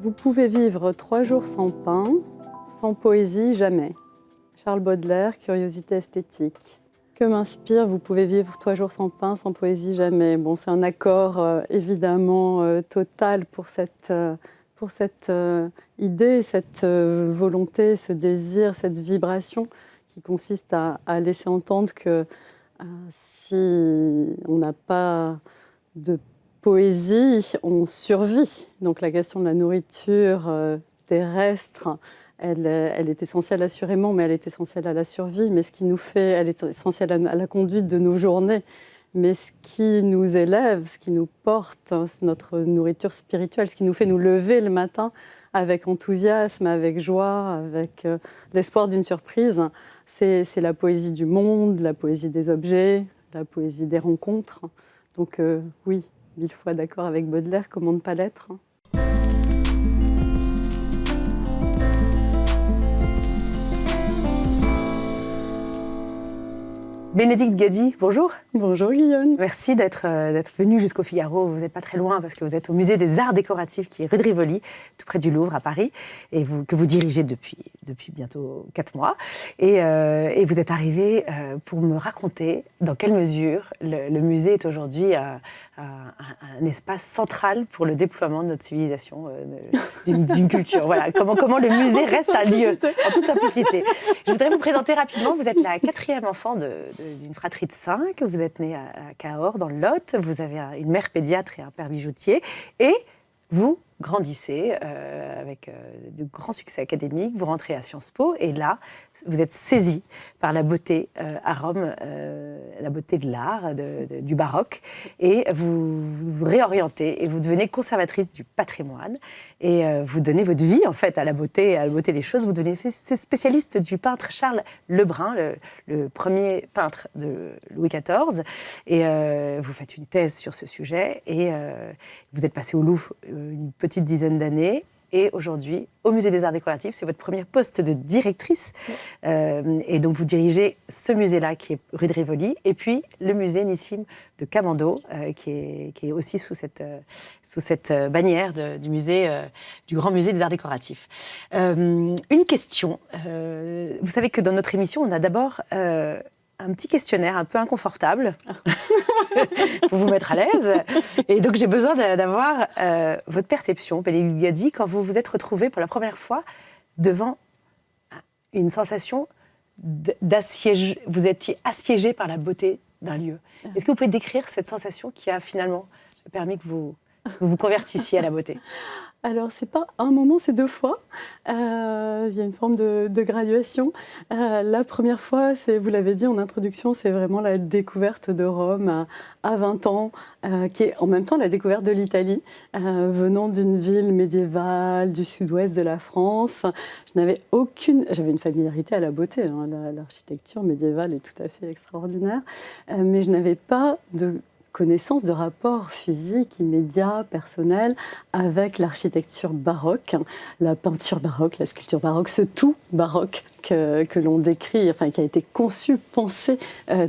Vous pouvez vivre 3 jours sans pain, sans poésie, jamais. Charles Baudelaire, Curiosité esthétique. Que m'inspire, vous pouvez vivre 3 jours sans pain, sans poésie, jamais. Bon, c'est un accord évidemment total pour cette idée, cette volonté, ce désir, cette vibration qui consiste à laisser entendre que si on n'a pas de poésie, on survit. Donc la question de la nourriture terrestre, elle est essentielle assurément, mais elle est essentielle à la survie. Mais ce qui nous fait, elle est essentielle à la conduite de nos journées. Mais ce qui nous élève, ce qui nous porte, hein, c'est notre nourriture spirituelle, ce qui nous fait nous lever le matin avec enthousiasme, avec joie, avec l'espoir d'une surprise, c'est la poésie du monde, la poésie des objets, la poésie des rencontres. Donc oui, 1000 fois d'accord avec Baudelaire, comment ne pas l'être. Bénédicte Gady, bonjour. Bonjour Guillaume. Merci d'être venue jusqu'au Figaro. Vous n'êtes pas très loin parce que vous êtes au musée des Arts Décoratifs qui est rue de Rivoli, tout près du Louvre à Paris, et que vous dirigez depuis bientôt 4 mois. Et vous êtes arrivée pour me raconter dans quelle mesure le musée est aujourd'hui un espace central pour le déploiement de notre civilisation, d'une culture. Voilà, comment le musée reste un lieu, en toute simplicité. Je voudrais vous présenter rapidement. Vous êtes la 4e enfant d'une fratrie de 5. Vous êtes née à Cahors, dans le Lot. Vous avez une mère pédiatre et un père bijoutier. Et vous grandissez avec de grands succès académiques. Vous rentrez à Sciences Po. Et là, vous êtes saisie par la beauté à Rome, la beauté de l'art, du baroque. Et vous vous réorientez et vous devenez conservatrice du patrimoine. Et vous donnez votre vie, en fait, à la beauté des choses. Vous devenez spécialiste du peintre Charles Lebrun, le premier peintre de Louis XIV. Et vous faites une thèse sur ce sujet. Et vous êtes passé au Louvre une petite dizaine d'années. Et aujourd'hui, au Musée des Arts Décoratifs, c'est votre premier poste de directrice. Et donc, vous dirigez ce musée-là, qui est rue de Rivoli, et puis le musée Nissim de Camando, qui est aussi sous cette bannière du Grand Musée des Arts Décoratifs. Une question. Vous savez que dans notre émission, on a d'abord un petit questionnaire un peu inconfortable pour vous mettre à l'aise. Et donc, j'ai besoin d'avoir votre perception, Bénédicte Gady, quand vous vous êtes retrouvée pour la première fois devant une sensation d'assiège. Vous étiez assiégée par la beauté d'un lieu. Est-ce que vous pouvez décrire cette sensation qui a finalement permis que vous vous convertissiez à la beauté ? Alors, c'est pas un moment, c'est 2 fois. Il y a une forme de graduation. La première fois, vous l'avez dit en introduction, c'est vraiment la découverte de Rome à 20 ans, qui est en même temps la découverte de l'Italie, venant d'une ville médiévale du sud-ouest de la France. J'avais une familiarité à la beauté, hein, l'architecture médiévale est tout à fait extraordinaire, mais je n'avais pas de connaissance de rapport physique, immédiat, personnel, avec l'architecture baroque, la peinture baroque, la sculpture baroque, ce tout baroque que l'on décrit, enfin qui a été conçu, pensé,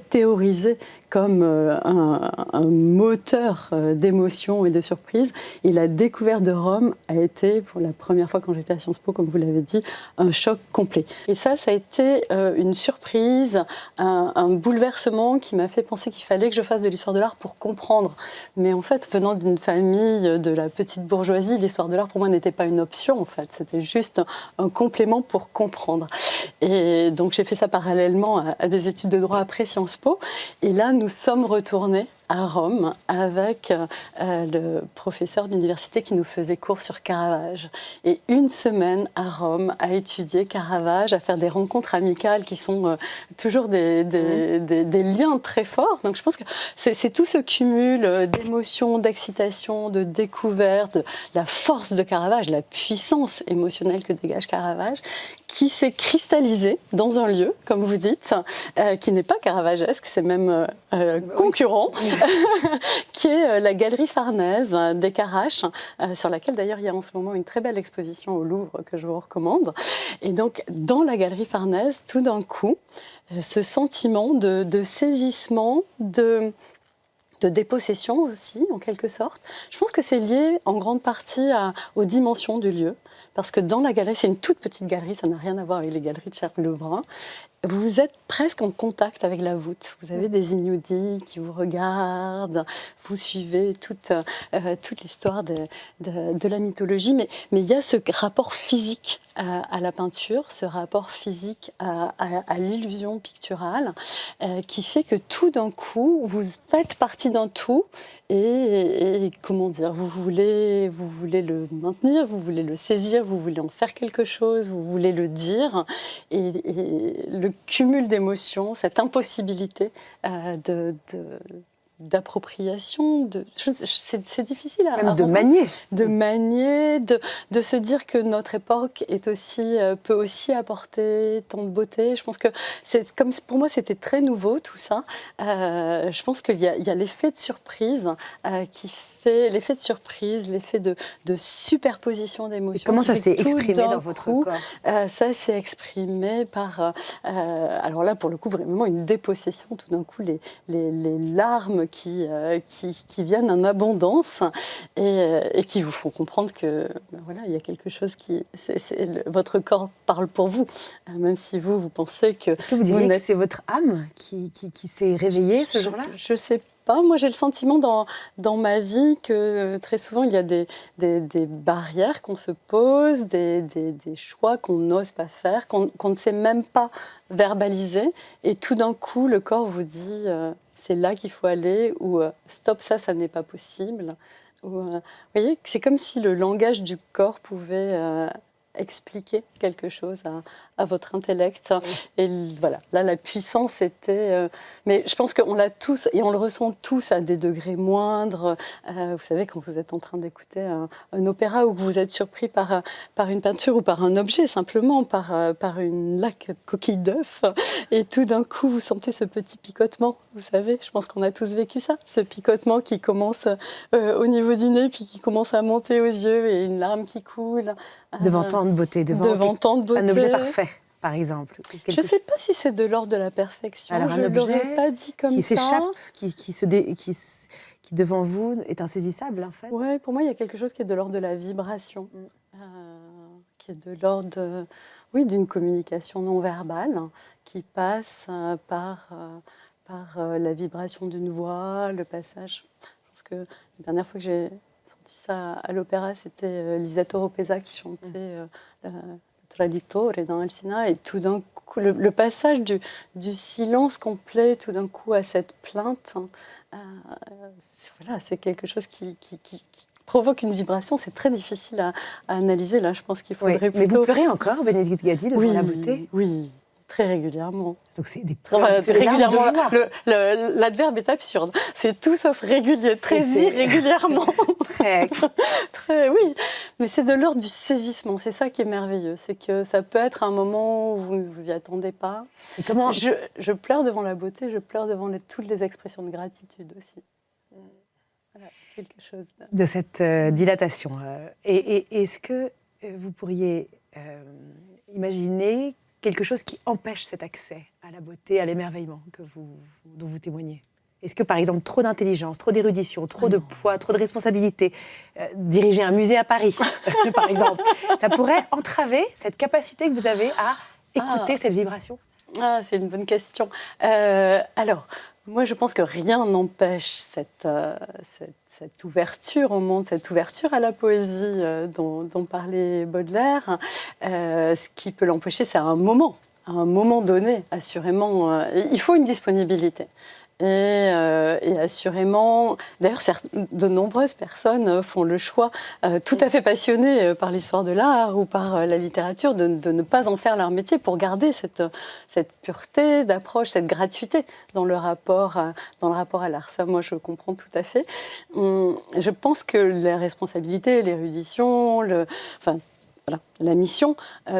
théorisé comme un moteur d'émotion et de surprise. Et la découverte de Rome a été, pour la première fois quand j'étais à Sciences Po, comme vous l'avez dit, un choc complet. Et ça a été une surprise, un bouleversement qui m'a fait penser qu'il fallait que je fasse de l'histoire de l'art pour comprendre. Mais en fait, venant d'une famille de la petite bourgeoisie, l'histoire de l'art pour moi n'était pas une option, en fait. C'était juste un complément pour comprendre. Et donc j'ai fait ça parallèlement à des études de droit après Sciences Po. Et là, nous sommes retournés à Rome avec le professeur d'université qui nous faisait cours sur Caravage. Et une semaine à Rome à étudier Caravage, à faire des rencontres amicales qui sont toujours des liens très forts. Donc je pense que c'est tout ce cumul d'émotions, d'excitation, de découverte, la force de Caravage, la puissance émotionnelle que dégage Caravage, qui s'est cristallisé dans un lieu, comme vous dites, qui n'est pas caravagesque, c'est même concurrent, qui est la Galerie Farnèse des Carraches, sur laquelle d'ailleurs il y a en ce moment une très belle exposition au Louvre que je vous recommande. Et donc dans la Galerie Farnèse, tout d'un coup, ce sentiment de saisissement, de dépossession aussi, en quelque sorte. Je pense que c'est lié en grande partie aux dimensions du lieu, parce que dans la galerie, c'est une toute petite galerie, ça n'a rien à voir avec les galeries de Charles Lebrun. Vous êtes presque en contact avec la voûte. Vous avez des Iñudi qui vous regardent, vous suivez toute l'histoire de la mythologie, mais il y a ce rapport physique à la peinture, ce rapport physique à l'illusion picturale, qui fait que tout d'un coup, vous faites partie d'un tout et comment dire, vous voulez le maintenir, vous voulez le saisir, vous voulez en faire quelque chose, vous voulez le dire, et le cumul d'émotions, cette impossibilité d'appropriation, c'est difficile à Même de rentrer. manier. De manier, de se dire que notre époque est aussi, peut aussi apporter tant de beauté. Je pense que comme pour moi c'était très nouveau tout ça. Je pense qu'il y a l'effet de surprise qui fait l'effet de surprise, l'effet de superposition d'émotions. Et comment ça s'est exprimé dans d'un votre coup, corps? Ça s'est exprimé par, alors là pour le coup vraiment une dépossession. Tout d'un coup les larmes qui viennent en abondance et qui vous font comprendre que voilà, il y a quelque chose qui... votre corps parle pour vous, même si vous pensez que... Est-ce que vous diriez que c'est votre âme qui s'est réveillée ce jour-là? Je sais pas. Moi, j'ai le sentiment dans ma vie que très souvent, il y a des barrières qu'on se pose, des choix qu'on n'ose pas faire, qu'on ne sait même pas verbaliser. Et tout d'un coup, le corps vous dit c'est là qu'il faut aller, ou stop, ça n'est pas possible. Ou, vous voyez, c'est comme si le langage du corps pouvait expliquer quelque chose à votre intellect. Et voilà, là, la puissance était... mais je pense qu'on l'a tous, et on le ressent tous à des degrés moindres. Vous savez, quand vous êtes en train d'écouter un opéra ou que vous êtes surpris par une peinture ou par un objet, simplement, par une coquille d'œuf, et tout d'un coup, vous sentez ce petit picotement. Vous savez, je pense qu'on a tous vécu ça, ce picotement qui commence au niveau du nez, puis qui commence à monter aux yeux, et une larme qui coule. Devant tant de beauté, devant tant de beauté. Un objet parfait, par exemple. Je ne sais pas si c'est de l'ordre de la perfection. Alors, je un ne l'aurais objet pas dit comme qui ça. s'échappe, qui devant vous est insaisissable, en fait. Oui, pour moi, il y a quelque chose qui est de l'ordre de la vibration, qui est de l'ordre, oui, d'une communication non verbale, qui passe par la vibration d'une voix, le passage. Je pense que la dernière fois que j'ai senti ça à l'opéra, c'était Lisette Oropesa qui chantait Traditore dans Alcina, et tout d'un coup, le passage du silence complet, tout d'un coup, à cette plainte, voilà, c'est quelque chose qui provoque une vibration. C'est très difficile à analyser. Là, je pense qu'il faudrait plutôt... Mais vous pleurez encore, Bénédicte Gadi, devant la beauté? Oui, très régulièrement. Donc c'est des régulièrement. larmes de joie. L'adverbe est absurde. C'est tout sauf régulier, très irrégulièrement. Très, oui. Mais c'est de l'ordre du saisissement. C'est ça qui est merveilleux. C'est que ça peut être un moment où vous ne vous y attendez pas. Et comment... je pleure devant la beauté, je pleure devant toutes les expressions de gratitude aussi. Voilà, quelque chose de cette dilatation. Et est-ce que vous pourriez imaginer quelque chose qui empêche cet accès à la beauté, à l'émerveillement dont vous témoignez? Est-ce que, par exemple, trop d'intelligence, trop d'érudition, trop de poids, trop de responsabilité, diriger un musée à Paris, par exemple, ça pourrait entraver cette capacité que vous avez à écouter cette vibration? C'est une bonne question. Alors, moi, je pense que rien n'empêche cette ouverture au monde, cette ouverture à la poésie dont parlait Baudelaire. Ce qui peut l'empêcher, c'est à un moment donné, assurément. Il faut une disponibilité. Et assurément, d'ailleurs, de nombreuses personnes font le choix, tout à fait passionnées par l'histoire de l'art ou par la littérature, de ne pas en faire leur métier pour garder cette pureté d'approche, cette gratuité dans le rapport à l'art. Ça, moi, je comprends tout à fait. Je pense que les responsabilités, l'érudition, la mission,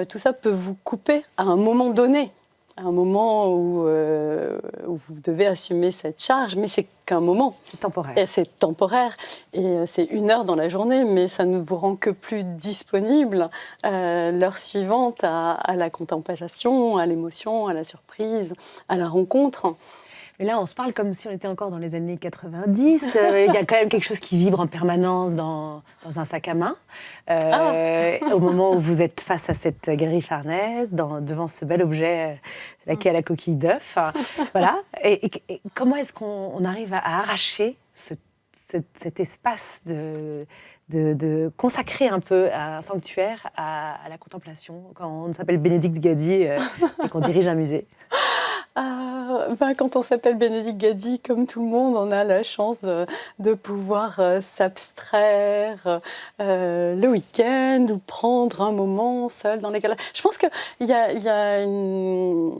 tout ça peut vous couper à un moment donné. Un moment où vous devez assumer cette charge, mais c'est qu'un moment. C'est temporaire. Et c'est temporaire, et c'est 1 heure dans la journée, mais ça ne vous rend que plus disponible l'heure suivante à la contemplation, à l'émotion, à la surprise, à la rencontre. Et là, on se parle comme si on était encore dans les années 90. Il y a quand même quelque chose qui vibre en permanence dans un sac à main. Au moment où vous êtes face à cette galerie Farnèse, devant ce bel objet laqué à la coquille d'œuf. Voilà. Et comment est-ce qu'on arrive à arracher cet espace de consacrer un peu un sanctuaire à la contemplation quand on s'appelle Bénédicte Gady et qu'on dirige un musée? Quand on s'appelle Bénédicte Gady, comme tout le monde, on a la chance de pouvoir s'abstraire le week-end ou prendre un moment seul dans les galeries. Je pense qu'il y a une...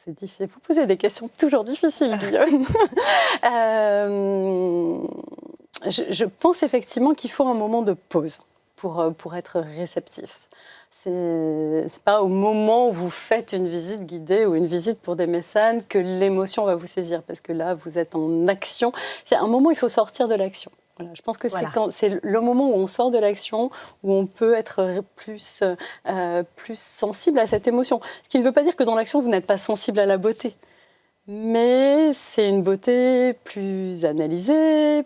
C'est difficile. Vous posez des questions toujours difficiles, Guillaume. Je pense effectivement qu'il faut un moment de pause pour être réceptif. C'est pas au moment où vous faites une visite guidée ou une visite pour des mécènes que l'émotion va vous saisir, parce que là, vous êtes en action. C'est un moment où il faut sortir de l'action. Voilà, je pense que c'est le moment où on sort de l'action, où on peut être plus sensible à cette émotion. Ce qui ne veut pas dire que dans l'action, vous n'êtes pas sensible à la beauté. Mais c'est une beauté plus analysée,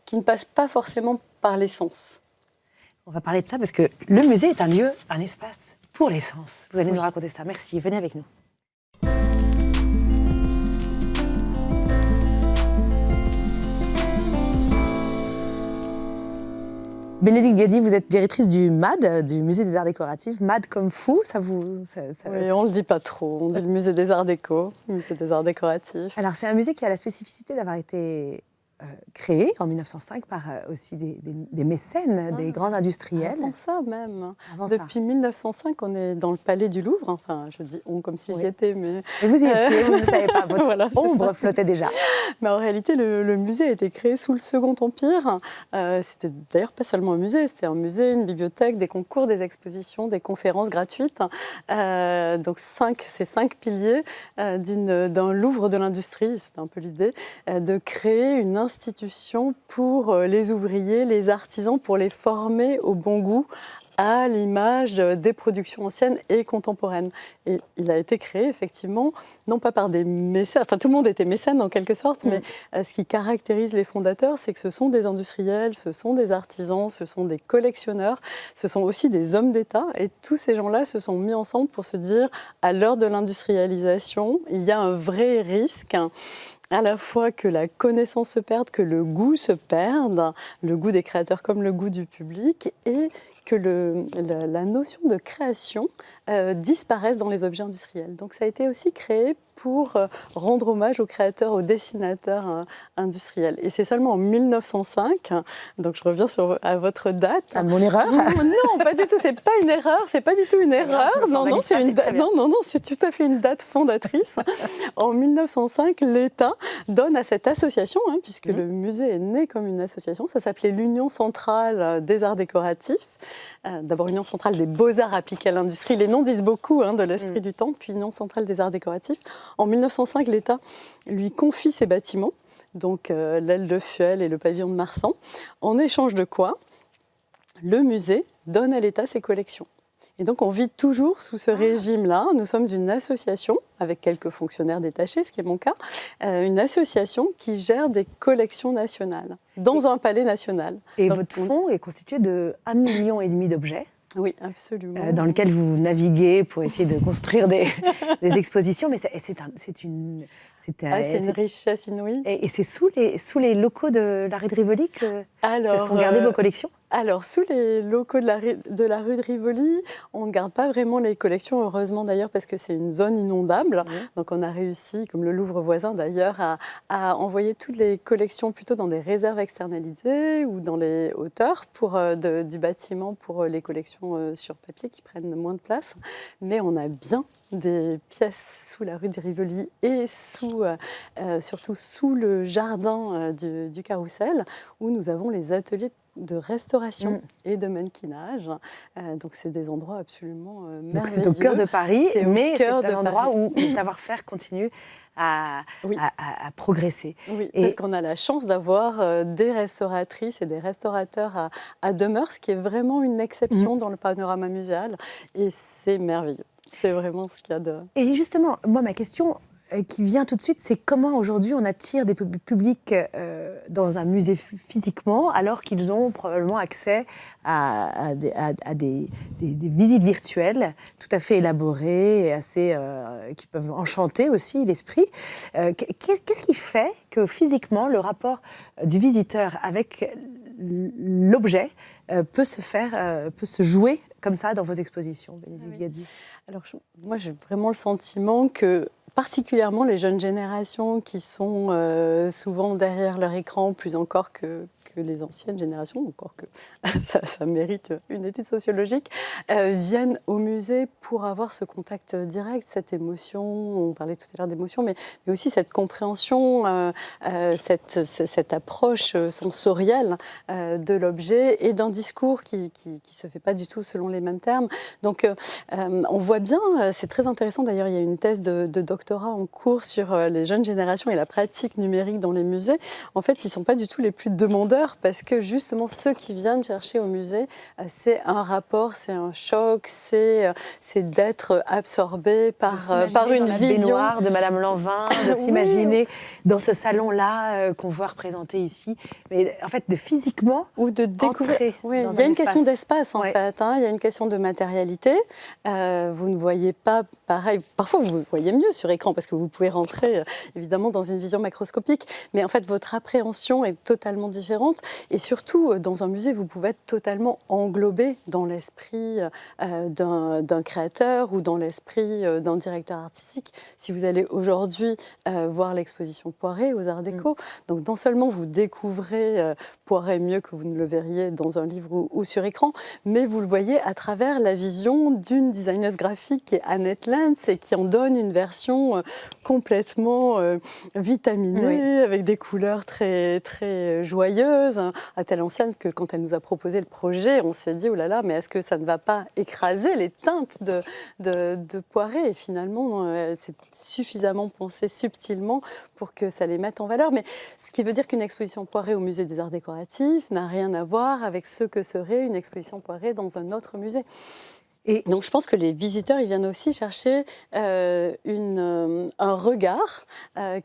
qui ne passe pas forcément par les sens. On va parler de ça parce que le musée est un lieu, un espace pour les sens. Vous allez nous raconter ça. Merci, venez avec nous. Bénédicte Gady, vous êtes directrice du MAD, du Musée des Arts Décoratifs. MAD comme fou, ça vous... Oui, on ne le dit pas trop. On dit le Musée des Arts Déco, le Musée des Arts Décoratifs. Alors, c'est un musée qui a la spécificité d'avoir été créé en 1905 par aussi des mécènes, des grands industriels. Avant ça même. Depuis 1905, on est dans le Palais du Louvre. Enfin, je dis on comme si j'y étais, mais... Et vous y étiez, vous ne le savez pas, votre ombre flottait déjà. Mais en réalité, le musée a été créé sous le Second Empire. C'était d'ailleurs pas seulement un musée, c'était un musée, une bibliothèque, des concours, des expositions, des conférences gratuites. Donc ces 5 piliers d'un Louvre de l'industrie, c'était un peu l'idée, de créer une institution pour les ouvriers, les artisans, pour les former au bon goût, à l'image des productions anciennes et contemporaines. Et il a été créé effectivement, non pas par des mécènes, enfin tout le monde était mécène en quelque sorte, mais ce qui caractérise les fondateurs, c'est que ce sont des industriels, ce sont des artisans, ce sont des collectionneurs, ce sont aussi des hommes d'État, et tous ces gens-là se sont mis ensemble pour se dire, à l'heure de l'industrialisation, il y a un vrai risque à la fois que la connaissance se perde, que le goût se perde, le goût des créateurs comme le goût du public, et que la notion de création disparaisse dans les objets industriels. Donc ça a été aussi créé pour rendre hommage aux créateurs, aux dessinateurs industriels. Et c'est seulement en 1905, donc je reviens à votre date. À mon erreur? Non, pas du tout, c'est pas une erreur, c'est pas du tout une erreur. Non, c'est tout à fait une date fondatrice. En 1905, l'État donne à cette association, puisque le musée est né comme une association, ça s'appelait l'Union centrale des arts décoratifs. D'abord Union centrale des beaux-arts appliqués à l'industrie, les noms disent beaucoup de l'esprit du temps, puis Union centrale des arts décoratifs. En 1905, l'État lui confie ses bâtiments, donc l'aile de Fuel et le pavillon de Marsan, en échange de quoi le musée donne à l'État ses collections. Et donc on vit toujours sous ce régime-là. Nous sommes une association, avec quelques fonctionnaires détachés, ce qui est mon cas, une association qui gère des collections nationales, dans un palais national. Et donc, votre fonds est constitué de 1,5 million d'objets. Oui, absolument. Dans lequel vous naviguez pour essayer de construire des expositions, mais c'est une richesse inouïe. Et c'est sous les locaux de la rue de Rivoli que sont gardées vos collections? Alors, sous les locaux de la rue de Rivoli, on ne garde pas vraiment les collections, heureusement d'ailleurs, parce que c'est une zone inondable. Donc on a réussi, comme le Louvre voisin d'ailleurs, à envoyer toutes les collections plutôt dans des réserves externalisées ou dans les hauteurs du bâtiment pour les collections sur papier qui prennent moins de place. Mais on a bien des pièces sous la rue de Rivoli et surtout sous le jardin du Carrousel, où nous avons les ateliers de restauration et de mannequinage. Donc c'est des endroits absolument merveilleux. Donc c'est au cœur de Paris, mais c'est un endroit où le savoir-faire continue à progresser. Oui, parce qu'on a la chance d'avoir des restauratrices et des restaurateurs à demeure, ce qui est vraiment une exception dans le panorama muséal, et c'est merveilleux. C'est vraiment ce qu'il y a de... Et justement, moi, ma question, qui vient tout de suite, c'est comment aujourd'hui on attire des publics dans un musée physiquement, alors qu'ils ont probablement accès à des visites virtuelles tout à fait élaborées et assez, qui peuvent enchanter aussi l'esprit. Qu'est-ce qui fait que physiquement, le rapport du visiteur avec l'objet peut se jouer comme ça dans vos expositions, Bénédicte Gadi? Alors, moi, j'ai vraiment le sentiment que, particulièrement les jeunes générations qui sont souvent derrière leur écran, plus encore que les anciennes générations, encore que ça mérite une étude sociologique, viennent au musée pour avoir ce contact direct, cette émotion, on parlait tout à l'heure d'émotion, mais aussi cette compréhension, cette approche sensorielle de l'objet et d'un discours qui ne se fait pas du tout selon les mêmes termes. Donc, on voit bien, c'est très intéressant d'ailleurs, il y a une thèse de doctorat en cours sur les jeunes générations et la pratique numérique dans les musées. En fait, ils ne sont pas du tout les plus demandeurs parce que justement, ceux qui viennent chercher au musée, c'est un rapport, c'est un choc, c'est d'être absorbé par une la vision. Baignoire de Madame Lanvin, de s'imaginer dans ce salon-là qu'on voit représenté ici, mais en fait de physiquement ou de découvrir. Oui, il y a une question d'espace en fait, hein, il y a une question de matérialité. Vous ne voyez pas pareil. Parfois, vous voyez mieux sur écran parce que vous pouvez rentrer évidemment dans une vision macroscopique, mais en fait, votre appréhension est totalement différente. Et surtout, dans un musée, vous pouvez être totalement englobé dans l'esprit d'un créateur ou dans l'esprit d'un directeur artistique. Si vous allez aujourd'hui voir l'exposition Poiret aux Arts Déco, donc non seulement vous découvrez Poiret mieux que vous ne le verriez dans un livre ou sur écran, mais vous le voyez à travers la vision d'une designeuse graphique qui est Annette Lentz et qui en donne une version complètement vitaminée, avec des couleurs très, très joyeuses, à telle enseigne que quand elle nous a proposé le projet, on s'est dit, oh là là, mais est-ce que ça ne va pas écraser les teintes de Poiret? Et finalement, c'est suffisamment pensé subtilement pour que ça les mette en valeur. Mais ce qui veut dire qu'une exposition Poiret au Musée des Arts Décoratifs n'a rien à voir avec ce que serait une exposition Poiret dans un autre musée. Et donc, je pense que les visiteurs, ils viennent aussi chercher un regard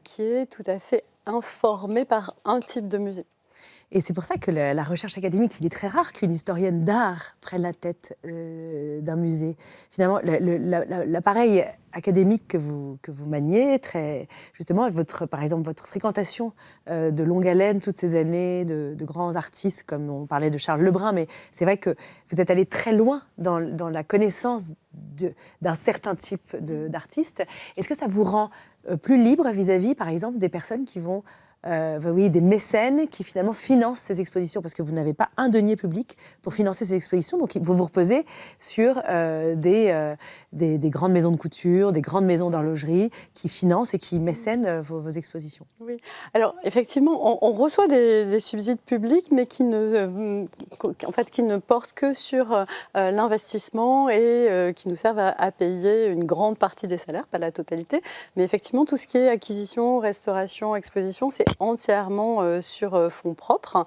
qui est tout à fait informé par un type de musée. Et c'est pour ça que la recherche académique, il est très rare qu'une historienne d'art prenne la tête d'un musée. Finalement, l'appareil académique que vous maniez, justement, par exemple, votre fréquentation de longue haleine toutes ces années, de grands artistes, comme on parlait de Charles Lebrun, mais c'est vrai que vous êtes allé très loin dans la connaissance d'un certain type d'artistes. Est-ce que ça vous rend plus libre vis-à-vis, par exemple, des personnes qui vont... des mécènes qui finalement financent ces expositions, parce que vous n'avez pas un denier public pour financer ces expositions, donc vous vous reposez sur des grandes maisons de couture, des grandes maisons d'horlogerie qui financent et qui mécènent vos expositions. Oui, alors effectivement, on reçoit des subsides publics, mais qui ne portent que sur l'investissement et qui nous servent à payer une grande partie des salaires, pas la totalité, mais effectivement tout ce qui est acquisition, restauration, exposition, c'est entièrement sur fonds propres,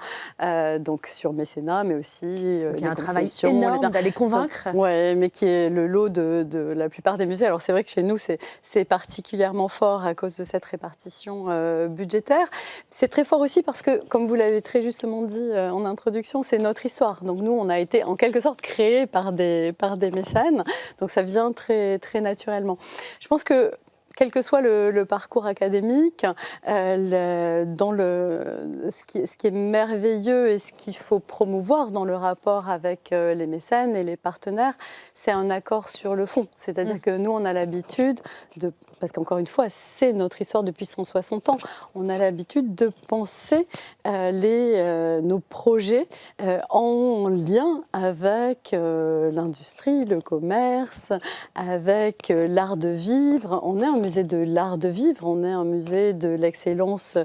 donc sur mécénat, mais aussi il y a un travail énorme d'aller convaincre. Oui, mais qui est le lot de la plupart des musées. Alors c'est vrai que chez nous, c'est particulièrement fort à cause de cette répartition budgétaire. C'est très fort aussi parce que, comme vous l'avez très justement dit en introduction, c'est notre histoire. Donc nous, on a été en quelque sorte créés par des mécènes, donc ça vient très, très naturellement. Je pense que quel que soit le parcours académique, ce qui est merveilleux et ce qu'il faut promouvoir dans le rapport avec les mécènes et les partenaires, c'est un accord sur le fond. C'est-à-dire que nous, on a l'habitude parce qu'encore une fois, c'est notre histoire depuis 160 ans, on a l'habitude de penser nos projets en lien avec l'industrie, le commerce, avec l'art de vivre. On est un musée de l'art de vivre, on est un musée de l'excellence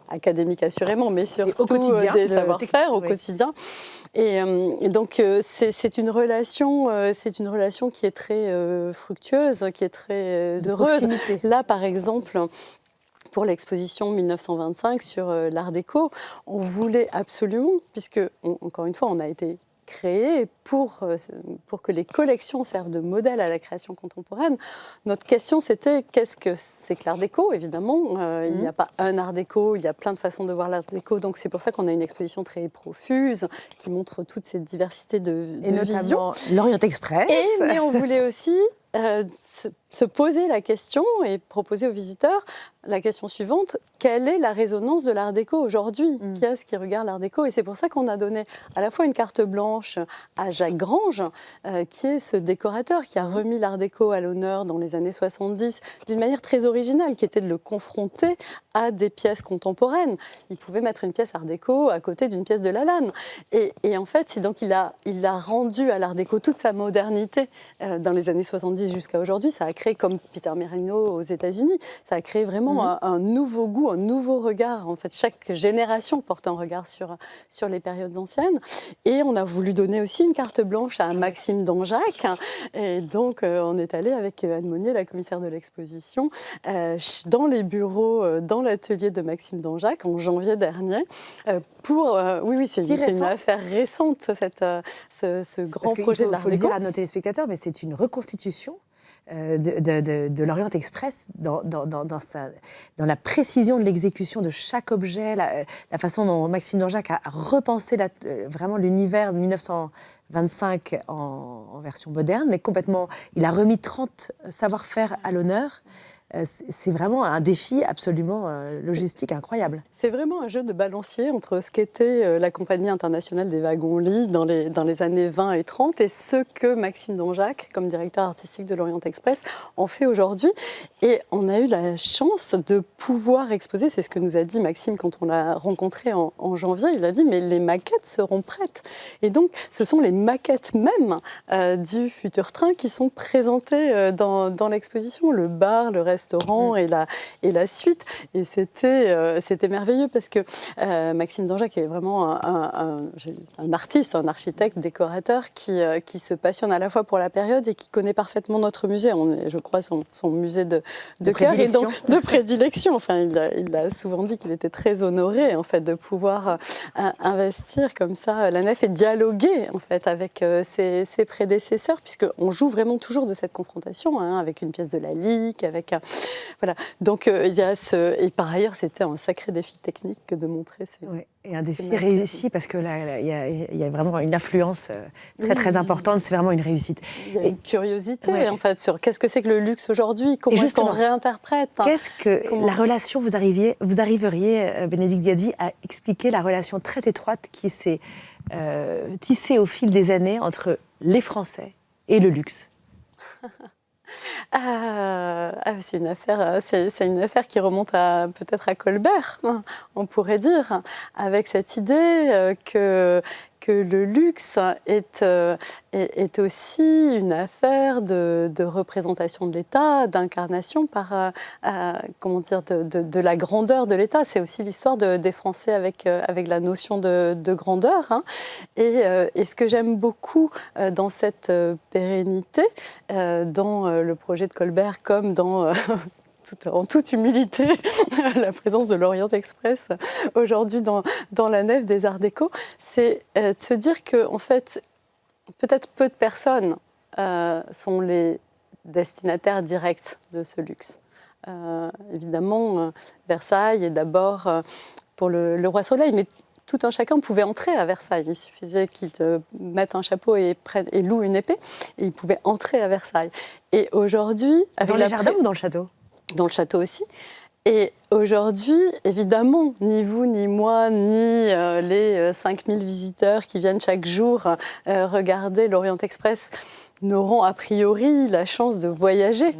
académique assurément, mais surtout des savoir-faire au quotidien. Et donc c'est une relation qui est très fructueuse, qui est très heureuse. Là, par exemple, pour l'exposition 1925 sur l'Art déco, on voulait absolument, puisque encore une fois, on a été créé pour que les collections servent de modèle à la création contemporaine. Notre question, c'était qu'est-ce que c'est que l'art déco, évidemment. Il n'y a pas un art déco, il y a plein de façons de voir l'art déco. Donc c'est pour ça qu'on a une exposition très profuse qui montre toutes ces diversités de visions. Notamment l'Orient Express. Mais on voulait aussi se poser la question et proposer aux visiteurs la question suivante: quelle est la résonance de l'art déco aujourd'hui? Qui est-ce qui regarde l'art déco? Et c'est pour ça qu'on a donné à la fois une carte blanche à Jacques Grange, qui est ce décorateur qui a remis l'art déco à l'honneur dans les années 70 d'une manière très originale, qui était de le confronter à des pièces contemporaines. Il pouvait mettre une pièce art déco à côté d'une pièce de Lalanne. Et en fait, donc il a rendu à l'art déco toute sa modernité dans les années 70 jusqu'à aujourd'hui. Ça a créé, comme Peter Merino aux États-Unis, ça a créé vraiment un nouveau goût, un nouveau regard. En fait, chaque génération porte un regard sur les périodes anciennes. Et on a voulu donner aussi une carte blanche à Maxime Danjac. Et donc, on est allé avec Anne Monnier, la commissaire de l'exposition, dans les bureaux, dans l'atelier de Maxime Danjac en janvier dernier. Oui, c'est une affaire récente, ce grand projet de l'art déco. Il faut le dire à nos téléspectateurs, mais c'est une reconstitution de l'Orient Express dans la précision de l'exécution de chaque objet, la façon dont Maxime Danjac a repensé vraiment l'univers de 1925 en version moderne, mais complètement, il a remis 30 savoir-faire à l'honneur. C'est vraiment un défi absolument logistique incroyable. C'est vraiment un jeu de balancier entre ce qu'était la Compagnie internationale des wagons-lits dans les années 20 et 30 et ce que Maxime Danjac, comme directeur artistique de l'Orient Express, en fait aujourd'hui. Et on a eu la chance de pouvoir exposer, c'est ce que nous a dit Maxime quand on l'a rencontré en janvier, il a dit mais les maquettes seront prêtes. Et donc ce sont les maquettes même du futur train qui sont présentées dans l'exposition, le bar, le restaurant et la suite. Et c'était merveilleux parce que Maxime Danjac est vraiment un artiste, un architecte, décorateur qui se passionne à la fois pour la période et qui connaît parfaitement notre musée. Je crois son musée de cœur et donc de prédilection. Enfin, il a souvent dit qu'il était très honoré en fait de pouvoir investir comme ça la nef et dialoguer en fait avec ses prédécesseurs, puisqu'on joue vraiment toujours de cette confrontation avec une pièce de Lalique, avec voilà. Donc il y a et par ailleurs c'était un sacré défi technique que de montrer ces. Oui. Et un défi réussi parce que là, il y a vraiment une influence très importante. C'est vraiment une réussite. Il y a une curiosité en fait sur qu'est-ce que c'est que le luxe aujourd'hui, comment est-ce qu'on réinterprète. Qu'est-ce que la relation, vous arriveriez, Bénédicte Gady, à expliquer la relation très étroite qui s'est tissée au fil des années entre les Français et le luxe? C'est une affaire qui remonte peut-être à Colbert, on pourrait dire, avec cette idée que le luxe est aussi une affaire de représentation de l'État, d'incarnation de la grandeur de l'État. C'est aussi l'histoire des Français avec la notion de grandeur. Et ce que j'aime beaucoup dans cette pérennité, dans le projet de Colbert comme dans... en toute humilité, la présence de l'Orient Express aujourd'hui dans la nef des Arts Déco, c'est de se dire que, en fait, peut-être peu de personnes sont les destinataires directs de ce luxe. Évidemment, Versailles est d'abord pour le roi Soleil, mais tout un chacun pouvait entrer à Versailles. Il suffisait qu'il mette un chapeau et loue une épée, et il pouvait entrer à Versailles. Et aujourd'hui... Dans les jardins ou dans le château ? Dans le château aussi. Et aujourd'hui, évidemment, ni vous, ni moi, ni les 5000 visiteurs qui viennent chaque jour regarder l'Orient Express n'auront a priori la chance de voyager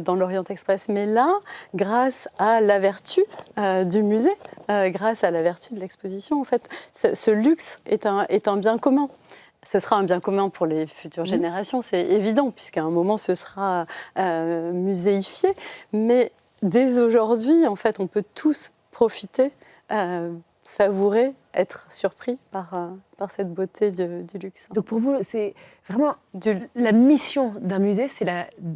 dans l'Orient Express. Mais là, grâce à la vertu du musée, grâce à la vertu de l'exposition, en fait, ce luxe est un bien commun. Ce sera un bien commun pour les futures générations, c'est évident, puisqu'à un moment, ce sera muséifié. Mais dès aujourd'hui, en fait, on peut tous profiter, savourer, être surpris par cette beauté du luxe. Donc pour vous, c'est vraiment la mission d'un musée, c'est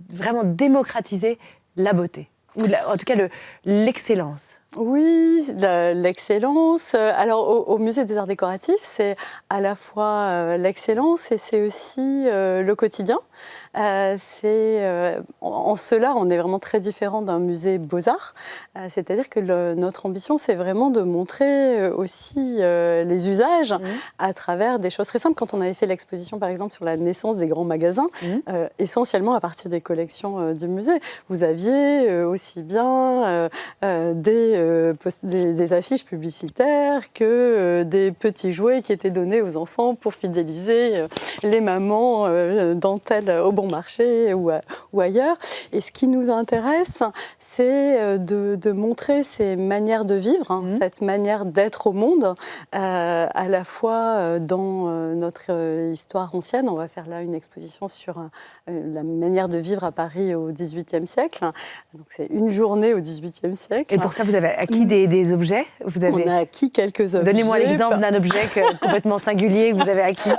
vraiment démocratiser la beauté, ou en tout cas l'excellence. Oui, l'excellence. Alors au musée des arts décoratifs, c'est à la fois, l'excellence et c'est aussi, le quotidien. En cela, on est vraiment très différent d'un musée beaux-arts. C'est-à-dire que notre ambition, c'est vraiment de montrer, aussi, les usages Mmh. à travers des choses très simples. Quand on avait fait l'exposition, par exemple, sur la naissance des grands magasins, Mmh. essentiellement à partir des collections, du musée, vous aviez, aussi bien, des affiches publicitaires que des petits jouets qui étaient donnés aux enfants pour fidéliser les mamans au bon marché ou ailleurs. Et ce qui nous intéresse, c'est de montrer ces manières de vivre, hein, cette manière d'être au monde, à la fois dans notre histoire ancienne. On va faire là une exposition sur la manière de vivre à Paris au XVIIIe siècle. Donc c'est une journée au XVIIIe siècle. Et pour ça, vous avez acquis des objets? On a acquis quelques objets. Donnez-moi l'exemple d'un objet complètement singulier que vous avez acquis.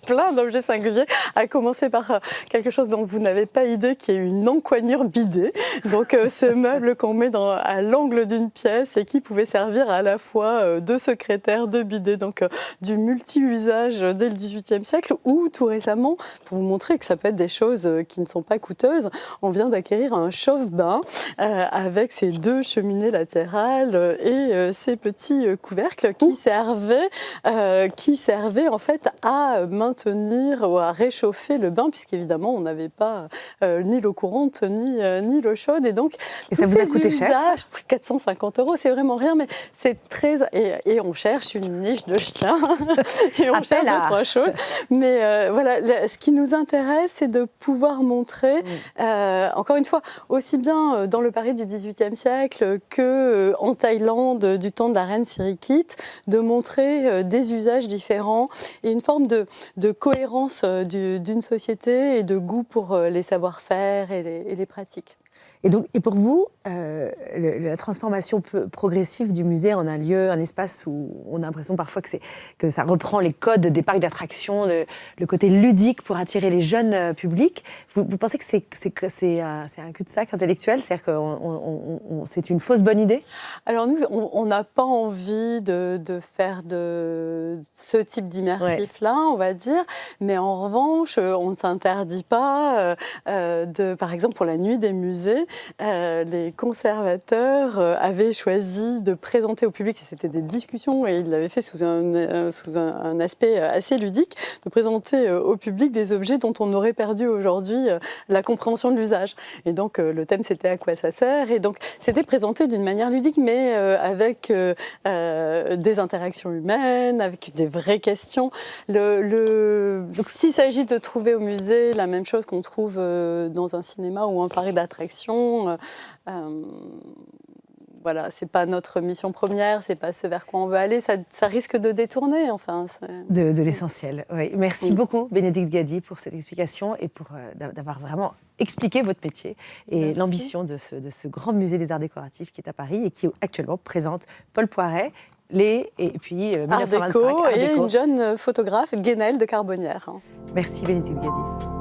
Plein d'objets singuliers, à commencer par quelque chose dont vous n'avez pas idée, qui est une encoignure bidet. Donc ce meuble qu'on met à l'angle d'une pièce et qui pouvait servir à la fois de secrétaire, de bidet, donc du multi-usage dès le XVIIIe siècle, ou tout récemment, pour vous montrer que ça peut être des choses qui ne sont pas coûteuses, on vient d'acquérir un chauffe-bain avec ses 2 cheminées latérales et ces petits couvercles qui servaient en fait à maintenir ou à réchauffer le bain, puisqu'évidemment on n'avait pas ni l'eau courante ni l'eau chaude. Et donc, et ça vous a coûté cher, ça? 450 €, c'est vraiment rien, mais c'est très... Et on cherche une niche de chien, et on cherche 2-3 choses. Mais voilà, ce qui nous intéresse, c'est de pouvoir montrer, encore une fois, aussi bien dans le Paris du XVIIIe siècle qu'en Thaïlande du temps de la reine Sirikit, de montrer des usages différents et une forme de cohérence d'une société et de goût pour les savoir-faire et les pratiques. Et pour vous, la transformation progressive du musée en un lieu, un espace où on a l'impression parfois que ça reprend les codes des parcs d'attractions, le côté ludique pour attirer les jeunes publics, vous pensez que c'est un cul-de-sac intellectuel? C'est-à-dire que c'est une fausse bonne idée? Alors nous, on n'a pas envie de faire de ce type d'immersif-là, on va dire, mais en revanche, on ne s'interdit pas par exemple, pour la nuit des musées, les conservateurs avaient choisi de présenter au public, et c'était des discussions, et ils l'avaient fait sous un aspect assez ludique, de présenter au public des objets dont on aurait perdu aujourd'hui la compréhension de l'usage. Et donc le thème, c'était à quoi ça sert, et donc c'était présenté d'une manière ludique, mais avec des interactions humaines, avec des vraies questions. Donc s'il s'agit de trouver au musée la même chose qu'on trouve dans un cinéma ou un parc d'attractions, voilà, c'est pas notre mission première, c'est pas ce vers quoi on veut aller, ça risque de détourner, enfin. De l'essentiel, oui. Merci beaucoup, Bénédicte Gady, pour cette explication et pour d'avoir vraiment expliqué votre métier et l'ambition de ce grand musée des arts décoratifs qui est à Paris et qui actuellement présente Paul Poiret, et puis 1925, Art déco, et une jeune photographe, Guénelle de Carbonnières. Merci, Bénédicte Gady.